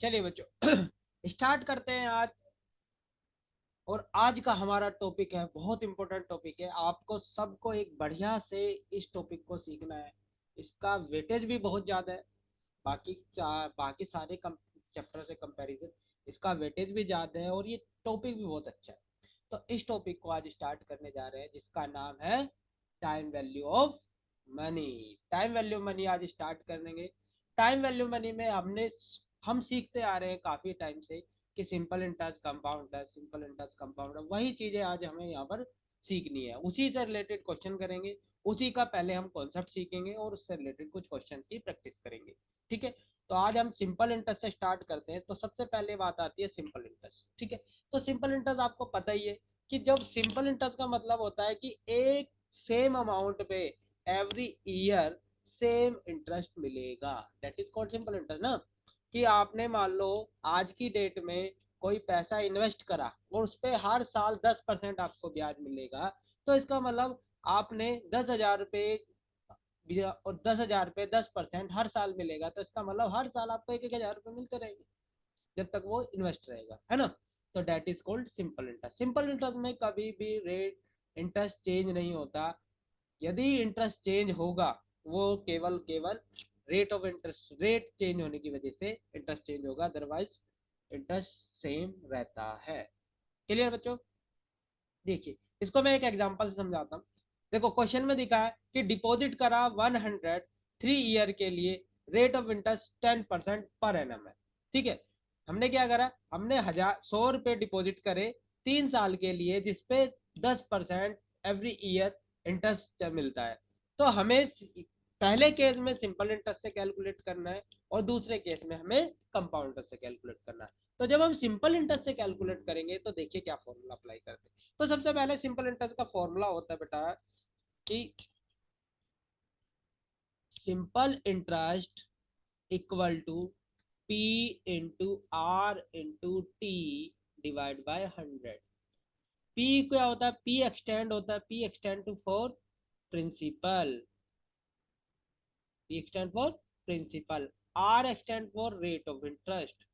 चलिए बच्चों स्टार्ट करते हैं आज। और आज का हमारा टॉपिक है, बहुत इंपॉर्टेंट टॉपिक है। आपको सबको एक बढ़िया से इस टॉपिक को सीखना है। इसका वेटेज भी बहुत ज़्यादा है। बाकी सारे चैप्टर से कंपैरिजन इसका वेटेज भी ज़्यादा है और ये टॉपिक भी बहुत अच्छा है। तो इस टॉपिक को आज स्टार्ट करने जा रहे हैं, जिसका नाम है time value of money. Time value money आज स्टार्ट करेंगे। टाइम वैल्यू मनी में हम सीखते आ रहे हैं काफ़ी टाइम से कि simple interest, compound interest, simple interest, compound, वही चीज़ें आज हमें यहाँ पर सीखनी है। उसी से रिलेटेड क्वेश्चन करेंगे। उसी का पहले हम कॉन्सेप्ट सीखेंगे और उससे रिलेटेड कुछ क्वेश्चन की प्रैक्टिस करेंगे। ठीक है, तो आज हम सिंपल इंटरेस्ट से स्टार्ट करते हैं। तो सबसे पहले बात आती है सिंपल इंटरेस्ट। ठीक है, तो सिंपल इंटरेस्ट आपको पता ही है कि जब सिंपल इंटरेस्ट का मतलब होता है कि एक सेम अमाउंट पे एवरी ईयर सेम इंटरेस्ट मिलेगा। That is called simple interest ना। कि आपने मान लो आज की डेट में कोई पैसा इन्वेस्ट करा और उस पर हर साल 10% आपको ब्याज मिलेगा। तो इसका मतलब आपने 10,000 रुपये और 10,000 रुपये 10% हर साल मिलेगा। तो इसका मतलब हर साल आपको 1,000 रुपये मिलते रहेंगे जब तक वो इन्वेस्ट रहेगा, है ना। तो that is called simple interest. Simple interest में कभी भी रेट इंटरेस्ट चेंज नहीं होता। यदि इंटरेस्ट चेंज होगा वो केवल केवल रेट चेंज होने की वजह से इंटरेस्ट चेंज होगा, अदरवाइज इंटरेस्ट सेम रहता है। क्लियर बच्चों? देखिए, इसको मैं एक एग्जांपल से समझाता हूँ। देखो, क्वेश्चन में दिखा है कि डिपॉजिट करा 100 3 ईयर के लिए, rate of interest 10% per annum है। ठीक है, हमने क्या करा, हमने 100 रुपये डिपॉजिट करे 3 साल के लिए, जिसपे 10% एवरी ईयर इंटरेस्ट मिलता है। तो हमें पहले केस में सिंपल इंटरेस्ट से कैलकुलेट करना है और दूसरे केस में हमें कंपाउंड इंटरेस्ट से कैलकुलेट करना है। तो जब हम सिंपल इंटरेस्ट से कैलकुलेट करेंगे तो देखिए क्या फॉर्मूला अप्लाई करते हैं। तो सबसे पहले सिंपल इंटरेस्ट का फॉर्मूला होता है बेटा कि simple interest equal to P into R into T divide by 100। P क्या होता है? पी एक्सटेंड होता है, P extend to for principal, P extend for principal. R extend for rate of interest,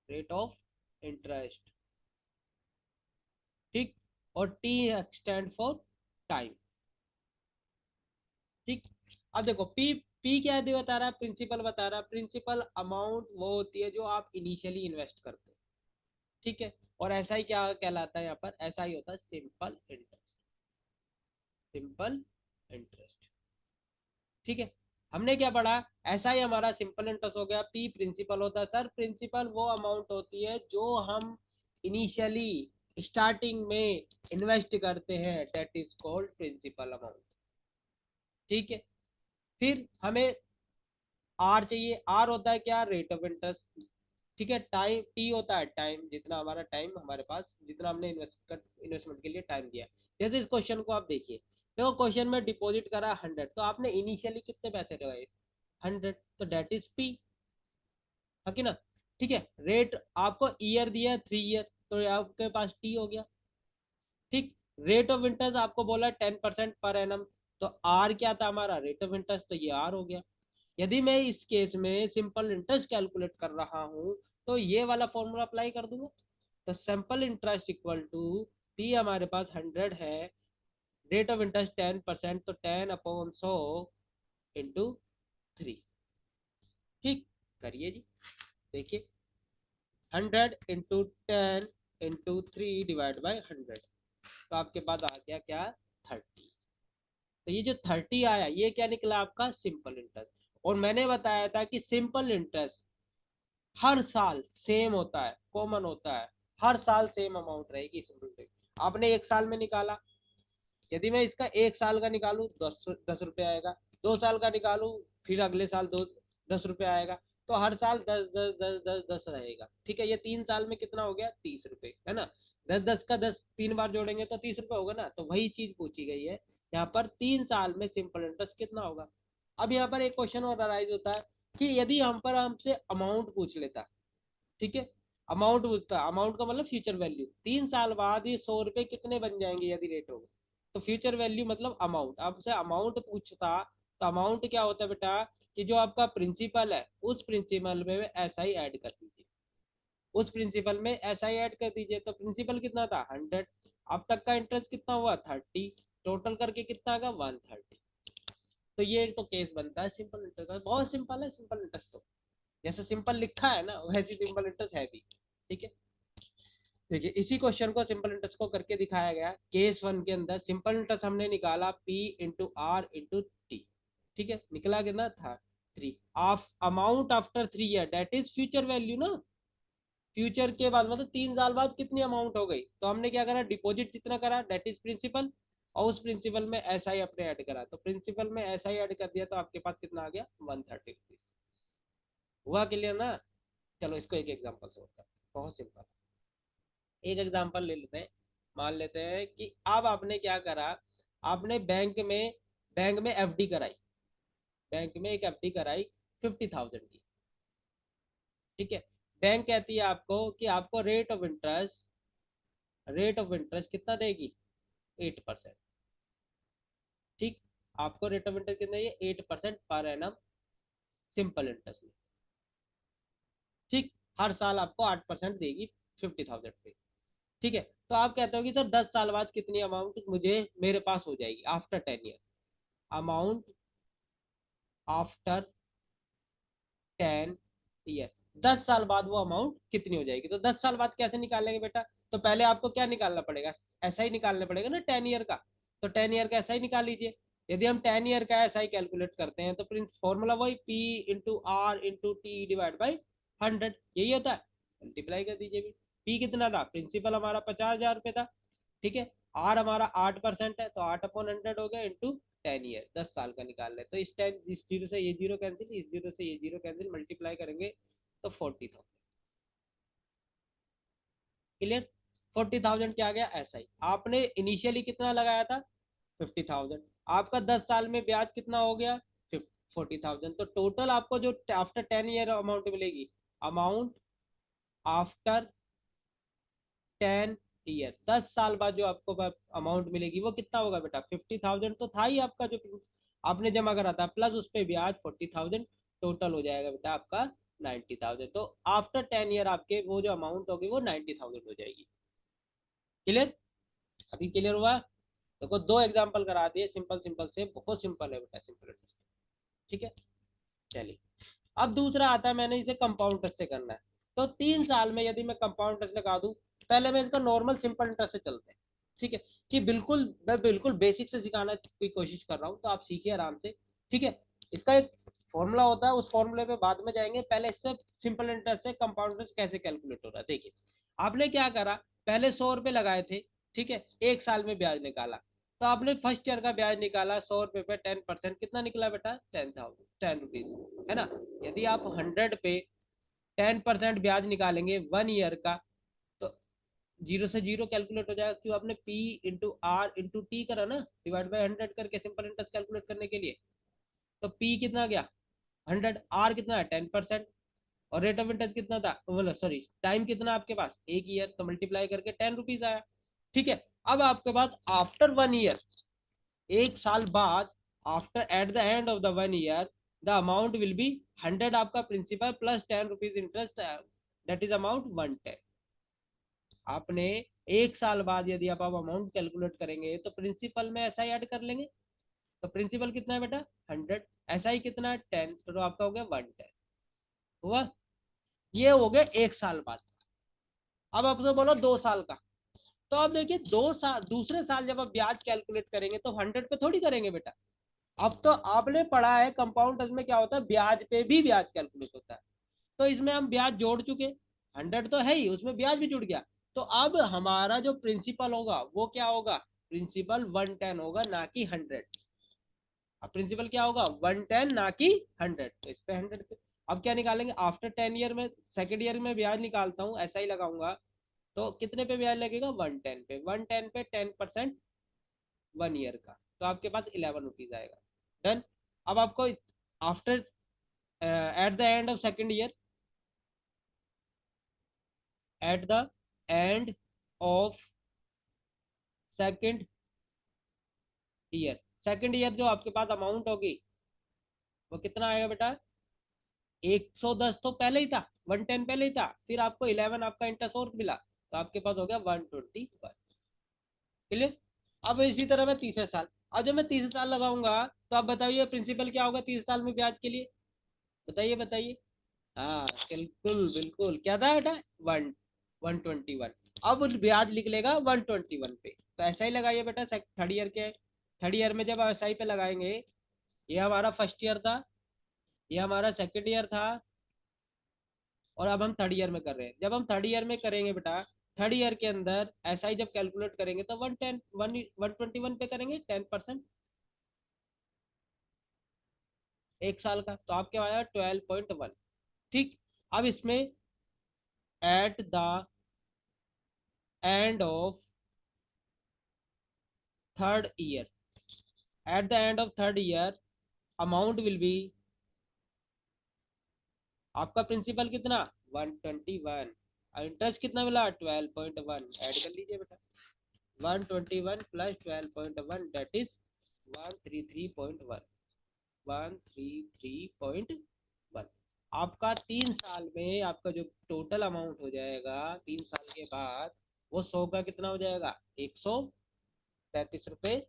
rate of interest. ठीक, और T extend for time. ठीक, अब देखो पी पी क्या दे बता रहा है? प्रिंसिपल बता रहा है। प्रिंसिपल अमाउंट वो होती है जो आप इनिशियली इन्वेस्ट करते हो। ठीक है, और ऐसा ही क्या कहलाता है यहाँ पर? ऐसा ही होता है सिंपल इंटरेस्ट, सिंपल इंटरेस्ट। ठीक है, हमने क्या पढ़ा? ऐसा ही हमारा सिंपल इंटरेस्ट हो गया। पी प्रिंसिपल होता है। सर प्रिंसिपल वो अमाउंट होती है जो हम इनिशियली स्टार्टिंग में इन्वेस्ट करते हैं, that is called principal amount. ठीक है, फिर हमें आर चाहिए। आर होता है क्या? Rate of interest. ठीक है, टाइम टी होता है टाइम, जितना हमारा टाइम हमारे पास, जितना हमने इन्वेस्टमेंट के लिए टाइम दिया। जैसे इस क्वेश्चन को आप देखिए, देखो क्वेश्चन में डिपॉजिट करा 100, तो आपने इनिशियली कितने पैसे लगाए? 100, तो डेट इज पी, है कि ना। ठीक है, रेट आपको ईयर दिया 3 ईयर, तो आपके पास टी हो गया। ठीक, रेट ऑफ इंटरेस्ट आपको बोला 10% पर एनम, तो आर क्या था हमारा? रेट ऑफ इंटरेस्ट, तो ये आर हो गया। यदि मैं इस केस में सिंपल इंटरेस्ट कैलकुलेट कर रहा हूं तो ये वाला फॉर्मूला अप्लाई कर दूंगा। तो simple interest equal to P हमारे पास 100 है, रेट ऑफ इंटरेस्ट 10%, तो 10/100 इंटू 3। ठीक, करिए जी, देखिए 100 इंटू 10 इंटू 3 डिवाइड बाई 100, तो आपके पास आ गया क्या? 30। तो ये जो 30 आया ये क्या निकला आपका? Simple interest. और मैंने बताया था कि सिंपल इंटरेस्ट हर साल सेम होता है, कॉमन होता है, हर साल सेम अमाउंट रहेगी सिंपल इंटरेस्ट। आपने एक साल में निकाला, यदि मैं इसका एक साल का निकालू 10 10 रुपये आएगा। 2 साल का निकालू, फिर अगले साल 10 रुपये आएगा। तो हर साल 10 10 10 10 10 रहेगा। ठीक है, ये 3 साल में कितना हो गया? 30 रुपये, है ना। 10 10 का 10 3 बार जोड़ेंगे तो 30 रुपये होगा ना। तो वही चीज पूछी गई है यहाँ पर, 3 साल में सिंपल इंटरेस्ट कितना होगा। अब यहाँ पर एक क्वेश्चन और अराइज होता है कि यदि हम पर हमसे अमाउंट पूछ लेता। ठीक है, अमाउंट पूछता, अमाउंट का मतलब फ्यूचर वैल्यू, 3 साल बाद ये 100 रुपये कितने बन जाएंगे यदि रेट होगा। तो फ्यूचर वैल्यू मतलब अमाउंट, आपसे अमाउंट पूछता। तो अमाउंट क्या होता है बेटा कि जो आपका प्रिंसिपल है उस प्रिंसिपल में एस आई ऐड कर दीजिए, उस प्रिंसिपल में एस आई ऐड कर दीजिए। तो प्रिंसिपल कितना था 100, अब तक का इंटरेस्ट कितना हुआ 30, टोटल करके कितना आएगा 130। तो ये एक तो केस बनता है सिंपल इंटरेस्ट का, बहुत सिंपल है सिंपल इंटरेस्ट तो, जैसे सिंपल लिखा है ना वैसे सिंपल इंटरेस्ट है भी। ठीक है, देखिए इसी क्वेश्चन को सिंपल इंटरेस्ट को करके दिखाया गया केस 1 के अंदर। सिंपल इंटरेस्ट हमने निकाला P into R into T, ठीक है, निकला कितना था 3 of amount after 3 year, that is future value ना, फ्यूचर के बाद मतलब 3 साल बाद कितनी अमाउंट हो गई। तो हमने क्या करा, डिपॉजिट जितना करा दैट इज प्रिंसिपल, और उस प्रिंसिपल में एस आई अपने ऐड करा, तो प्रिंसिपल में एस आई ऐड कर दिया तो आपके पास कितना आ गया 130 रुपीज। हुआ क्लियर ना। चलो इसको एक एग्जाम्पल से होता है, बहुत सिंपल। एक एग्जांपल ले लेते हैं, मान लेते हैं कि अब आपने क्या करा, आपने बैंक में एफडी कराई, बैंक में एक एफडी कराई 50,000 की। ठीक है, बैंक कहती है आपको कि आपको रेट ऑफ इंटरेस्ट कितना देगी 8%। ठीक, आपको रेट ऑफ इंटरेस्ट कितना है 8% पर एनम, सिंपल इंटरेस्ट में। ठीक, हर साल आपको 8% देगी 50,000 पे। ठीक है, तो आप कहते हो कि सर 10 साल बाद कितनी अमाउंट मुझे मेरे पास हो जाएगी after 10 year, amount after 10 year, 10 साल बाद वो अमाउंट कितनी हो जाएगी। तो 10 साल बाद कैसे निकालेंगे बेटा, तो पहले आपको क्या निकालना पड़ेगा, ऐसा ही निकालना पड़ेगा ना 10 ईयर का। तो 10 ईयर का ऐसा ही निकाल लीजिए। यदि हम 10 ईयर का ऐसा ही कैलकुलेट करते हैं तो फॉर्मूला वही P into R into T divide by 100, यही होता है। मल्टीप्लाई कर दीजिए भी, पी कितना था, प्रिंसिपल हमारा 50,000 रुपये था। ठीक है, आर हमारा 8% है तो 8/100 हो गया इंटू 10 ईयर, 10 साल का निकाल रहे तो इस जीरो से ये जीरो कैंसिल, इस जीरो से ये जीरो कैंसिल, मल्टीप्लाई करेंगे तो 40,000। क्लियर, 40,000 क्या आ गया ऐसा ही। आपने इनिशियली कितना लगाया था 50,000, आपका 10 साल में ब्याज कितना हो गया 40,000, तो टोटल आपको जो आफ्टर 10 ईयर अमाउंट मिलेगी, अमाउंट आफ्टर 10 ईयर, 10 साल बाद जो आपको अमाउंट मिलेगी वो कितना होगा बेटा 50,000 तो था ही आपका जो आपने जमा करा था, प्लस उस पर ब्याज 40,000, टोटल हो जाएगा बेटा आपका 90,000। तो आफ्टर 10 ईयर आपके वो जो अमाउंट होगी वो 90,000 हो जाएगी। क्लियर, अभी क्लियर हुआ। देखो दो एग्जाम्पल करा दिए सिंपल सिंपल से, बहुत सिंपल है बेटा सिंपल। ठीक है, चलिए अब दूसरा आता है, मैंने इसे कंपाउंड इंटरेस्ट से करना है। तो 3 साल में यदि मैं कंपाउंड इंटरेस्ट लगा दूं, पहले मैं इसका नॉर्मल सिंपल इंटरेस्ट से चलते हैं। ठीक है, कि बिल्कुल मैं बिल्कुल बेसिक से सिखाना की कोशिश कर रहा हूँ तो आप सीखिए आराम से। ठीक है, इसका एक फॉर्मूला होता है, उस फॉर्मूले पे बाद में जाएंगे, पहले इससे सिंपल इंटरेस्ट से कंपाउंड इंटरेस्ट कैसे कैलकुलेट हो रहा है। देखिए आपने क्या करा, पहले 100 रुपये लगाए थे, ठीक है, 1 साल में ब्याज निकाला, तो आपने फर्स्ट ईयर का ब्याज निकाला 100 रुपये पे 10%, कितना निकला बेटा 10,000 10 रुपीज, है ना। यदि आप 100 पे 10% ब्याज निकालेंगे 1 ईयर का, तो जीरो से जीरो कैलकुलेट हो जाएगा, क्यों आपने P into R into T करा ना, डिवाइड बाई 100 करके सिंपल इंटरेस्ट कैलकुलेट करने के लिए। तो पी कितना गया 100, आर कितना है 10%, और रेट ऑफ इंटरेस्ट कितना था, बोलो सॉरी टाइम कितना आपके पास 1 ईयर, तो मल्टीप्लाई करके 10 रुपीज आया। ठीक है, अब आपके पास आफ्टर 1 ईयर, 1 साल बाद, after at the end of the 1 year, the amount will be 100 आपका principal plus 10 rupees interest, that is amount 110। आपने 1 साल बाद यदि आप अमाउंट कैलकुलेट करेंगे तो प्रिंसिपल में ऐसा ही ऐड कर लेंगे, तो प्रिंसिपल कितना है बेटा 100, ऐसा ही कितना है 10, तो आपका हो गया 110। हुआ, ये हो गया 1 साल बाद। अब आपसे बोलो 2 साल का, तो अब देखिए 2 साल, दूसरे साल जब आप ब्याज कैलकुलेट करेंगे तो 100 पे थोड़ी करेंगे बेटा। अब तो आपने पढ़ा है कंपाउंड में क्या होता है, ब्याज पे भी ब्याज कैलकुलेट होता है, तो इसमें हम ब्याज जोड़ चुके, 100 तो है ही, उसमें ब्याज भी जुड़ गया। तो अब हमारा जो प्रिंसिपल होगा वो क्या होगा, प्रिंसिपल 110 होगा ना कि 100। अब प्रिंसिपल क्या होगा 110 ना कि 100, तो इस पे 100 पे। अब क्या निकालेंगे आफ्टर 10 ईयर में, सेकेंड ईयर में ब्याज निकालता हूँ ऐसा ही लगाऊंगा, तो कितने पे ब्याज लगेगा 110 पे, 110 पे 10% 1 ईयर का, तो आपके पास 11 रुपीज आएगा। डन। अब आपको after at the end of second year, eight the end of second year, second year जो आपके पास अमाउंट होगी वो कितना आएगा बेटा, 110 तो पहले ही था, 110 पहले ही था, फिर आपको 11 आपका इंटरेस्ट और मिला, तो आपके पास हो गया 121। क्लियर। अब इसी तरह मैं तीसरे साल, अब जब मैं तीसरे साल लगाऊंगा, तो आप बताइए प्रिंसिपल क्या होगा तीसरे साल में ब्याज के लिए, बताइए बताइए। हाँ बिल्कुल बिल्कुल, क्या था बेटा, 121। अब ब्याज लिख लेगा 121 पे, तो ऐसा ही लगाइए बेटा थर्ड ईयर के, थर्ड ईयर में जब एसआई पे लगाएंगे, ये हमारा फर्स्ट ईयर था, ये हमारा सेकेंड ईयर था, और अब हम थर्ड ईयर में कर रहे हैं। जब हम थर्ड ईयर में करेंगे बेटा, थर्ड ईयर के अंदर एसआई जब कैलकुलेट करेंगे तो 121 पे करेंगे 10%, एक साल का, तो आपके आया 12.1। ठीक। अब इसमें eight the end of third year, eight the end of third year amount will B, आपका प्रिंसिपल कितना 121, इंटरेस्ट कितना मिला 12.1, ऐड कर लीजिए बेटा, 121 प्लस 12.1 दैट इज 133.1, 133.1। आपका 3 साल में आपका जो टोटल अमाउंट हो जाएगा 3 साल के बाद, वो 100 का कितना हो जाएगा, 133 रुपये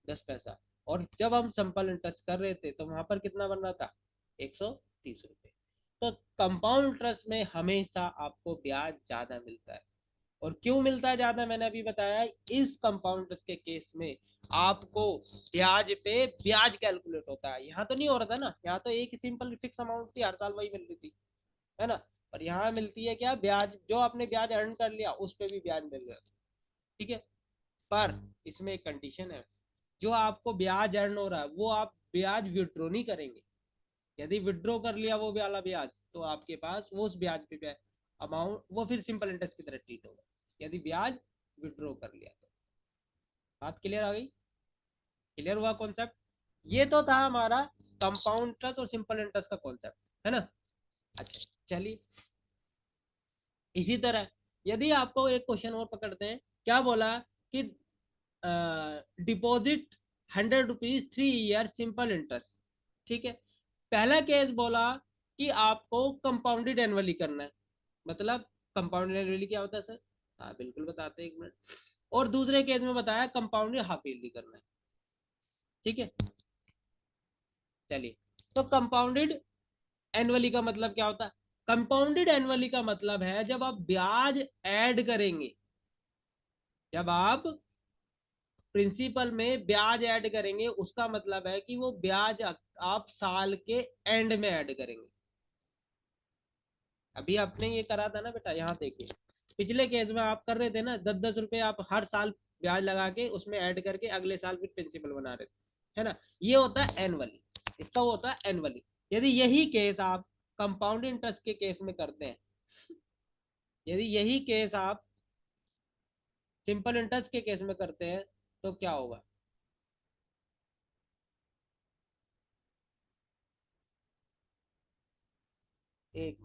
10 पैसा। और जब हम सिंपल इंटरेस्ट कर रहे थे तो वहां पर कितना बन रहा था, 130 रुपये। तो कंपाउंड इंटरेस्ट में हमेशा आपको ब्याज ज्यादा मिलता है। और क्यों मिलता है ज्यादा, मैंने अभी बताया, इस कंपाउंड इंटरेस्ट के केस में आपको ब्याज पे ब्याज कैलकुलेट होता है, यहाँ तो नहीं हो रहा था ना, यहाँ तो एक सिंपल फिक्स अमाउंट थी, हर साल वही मिल रही थी, है ना। पर यहाँ मिलती है क्या, ब्याज, जो आपने ब्याज अर्न कर लिया उस पे भी ब्याज मिल रहा है। ठीक है। पर इसमें एक कंडीशन है, जो आपको ब्याज अर्न हो रहा है वो आप ब्याज विड्रॉ नहीं करेंगे। यदि विड्रॉ कर लिया वो वाला ब्याज, तो आपके पास वो उस ब्याज पे अमाउंट वो फिर सिंपल इंटरेस्ट की तरह ट्रीट होगा, यदि ब्याज विड्रॉ कर लिया तो। बात क्लियर आ गई, क्लियर हुआ कॉन्सेप्ट। ये तो था हमारा कंपाउंड इंटरेस्ट और सिंपल इंटरेस्ट का कॉन्सेप्ट, है ना। अच्छा चलिए, इसी तरह यदि आपको एक क्वेश्चन और पकड़ते हैं, क्या बोला कि deposit 100 rupees 3 year simple interest. ठीक है। पहला केस बोला कि आपको कंपाउंडेड एनुअली करना है, मतलब कंपाउंडेड एनुअली क्या होता है सर, हाँ बिल्कुल बताते हैं, एक मिनट। और दूसरे केस में बताया कंपाउंडेड हाफ ईयरली करना है। ठीक है। चलिए, तो कंपाउंडेड एनुअली का मतलब क्या होता है, कंपाउंडेड एनुअली का मतलब है जब आप ब्याज ऐड करेंगे, जब आप प्रिंसिपल में ब्याज ऐड करेंगे, उसका मतलब है कि वो ब्याज आप साल के एंड में ऐड करेंगे। अभी आपने ये करा था ना बेटा, यहाँ देखिए, पिछले केस में आप कर रहे थे ना, 10-10 रुपए आप हर साल ब्याज लगा के उसमें ऐड करके अगले साल फिर प्रिंसिपल बना रहे थे, है ना। ये होता है एनुअली, इसका वो होता है एनुअली। यदि यही केस आप कंपाउंड इंटरेस्ट के केस में करते हैं, यदि यही केस आप सिंपल इंटरेस्ट के केस में करते हैं, तो क्या होगा, एक